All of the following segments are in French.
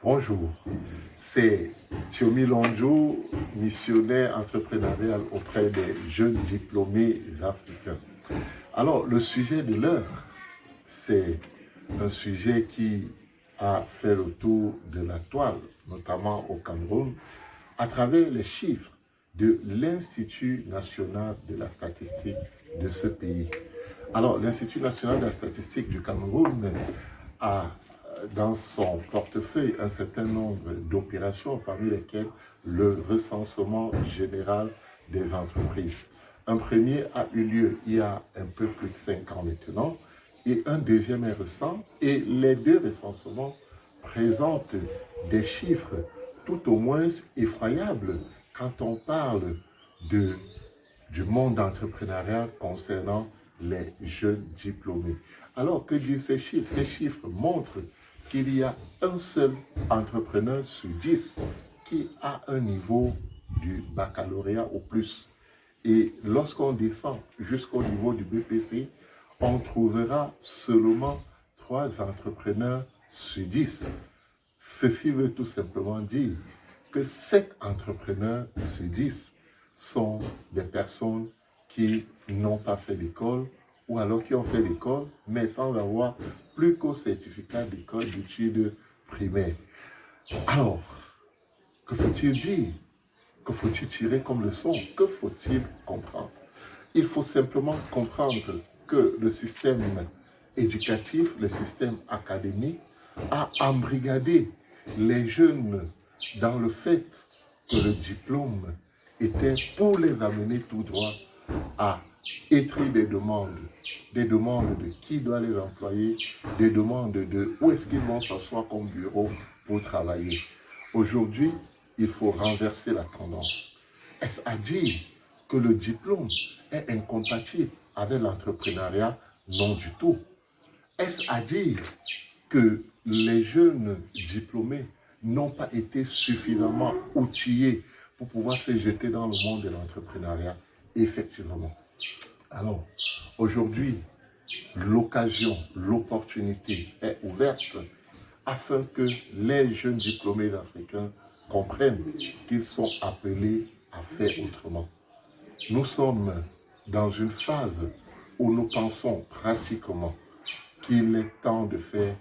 Bonjour, c'est Thiomi Lonjo, missionnaire entrepreneurial auprès des jeunes diplômés africains. Alors, le sujet de l'heure, c'est un sujet qui a fait le tour de la toile, notamment au Cameroun, à travers les chiffres de l'Institut national de la statistique de ce pays. Alors, l'Institut national de la statistique du Cameroun a dans son portefeuille un certain nombre d'opérations, parmi lesquelles le recensement général des entreprises. Un premier a eu lieu il y a un peu plus de 5 ans maintenant, et un deuxième est récent, et les deux recensements présentent des chiffres tout au moins effroyables quand on parle du monde entrepreneurial concernant les jeunes diplômés. Alors, que disent ces chiffres? Ces chiffres montrent qu'il y a un seul entrepreneur sur 10 qui a un niveau du baccalauréat au plus. Et lorsqu'on descend jusqu'au niveau du BPC, on trouvera seulement 3 entrepreneurs sur 10. Ceci veut tout simplement dire que 7 entrepreneurs sur 10 sont des personnes qui n'ont pas fait d'école ou alors qui ont fait l'école, mais sans avoir plus qu'au certificat d'école d'études primaires. Alors, que faut-il dire? Que faut-il tirer comme leçon? Que faut-il comprendre? Il faut simplement comprendre que le système éducatif, le système académique a embrigadé les jeunes dans le fait que le diplôme était pour les amener tout droit à écrire des demandes de qui doit les employer, des demandes de où est-ce qu'ils vont s'asseoir comme bureau pour travailler. Aujourd'hui, il faut renverser la tendance. Est-ce à dire que le diplôme est incompatible avec l'entrepreneuriat? Non du tout. Est-ce à dire que les jeunes diplômés n'ont pas été suffisamment outillés pour pouvoir se jeter dans le monde de l'entrepreneuriat? Effectivement. Alors, aujourd'hui, l'occasion, l'opportunité est ouverte afin que les jeunes diplômés africains comprennent qu'ils sont appelés à faire autrement. Nous sommes dans une phase où nous pensons pratiquement qu'il est temps de faire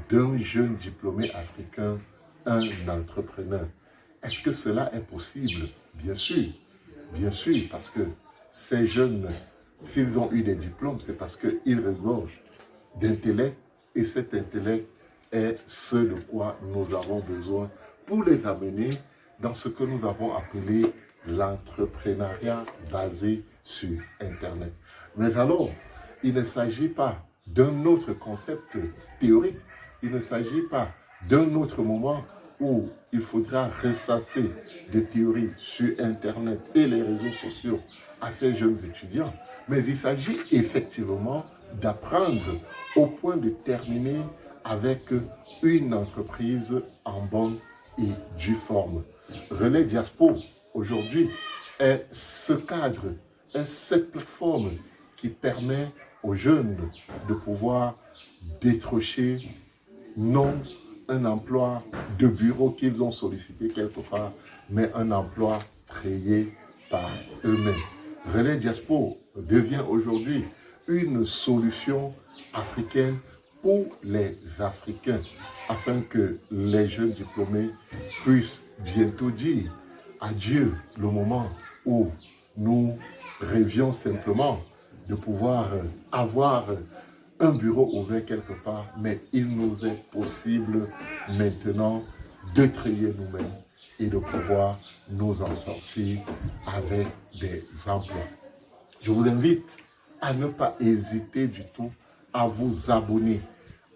d'un jeune diplômé africain un entrepreneur. Est-ce que cela est possible? Bien sûr, parce que ces jeunes, s'ils ont eu des diplômes, c'est parce qu'ils regorgent d'intellect, et cet intellect est ce de quoi nous avons besoin pour les amener dans ce que nous avons appelé l'entrepreneuriat basé sur Internet. Mais alors, il ne s'agit pas d'un autre concept théorique, il ne s'agit pas d'un autre moment où il faudra ressasser des théories sur Internet et les réseaux sociaux à ces jeunes étudiants, mais il s'agit effectivement d'apprendre au point de terminer avec une entreprise en bonne et due forme. Relais Diaspo, aujourd'hui, est ce cadre, est cette plateforme qui permet aux jeunes de pouvoir décrocher non un emploi de bureau qu'ils ont sollicité quelque part, mais un emploi créé par eux-mêmes. Relais Diaspo devient aujourd'hui une solution africaine pour les Africains, afin que les jeunes diplômés puissent bientôt dire adieu le moment où nous rêvions simplement de pouvoir avoir un bureau ouvert quelque part, mais il nous est possible maintenant de créer nous-mêmes et de pouvoir nous en sortir avec des emplois. Je vous invite à ne pas hésiter du tout à vous abonner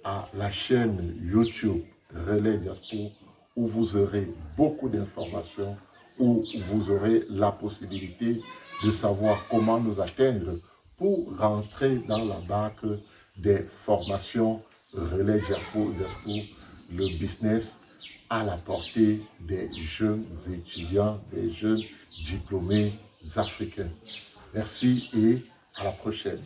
à la chaîne YouTube Relais Diaspo, où vous aurez beaucoup d'informations, où vous aurez la possibilité de savoir comment nous atteindre pour rentrer dans la barque des formations Relais Diaspo, le business à la portée des jeunes étudiants, des jeunes diplômés africains. Merci et à la prochaine.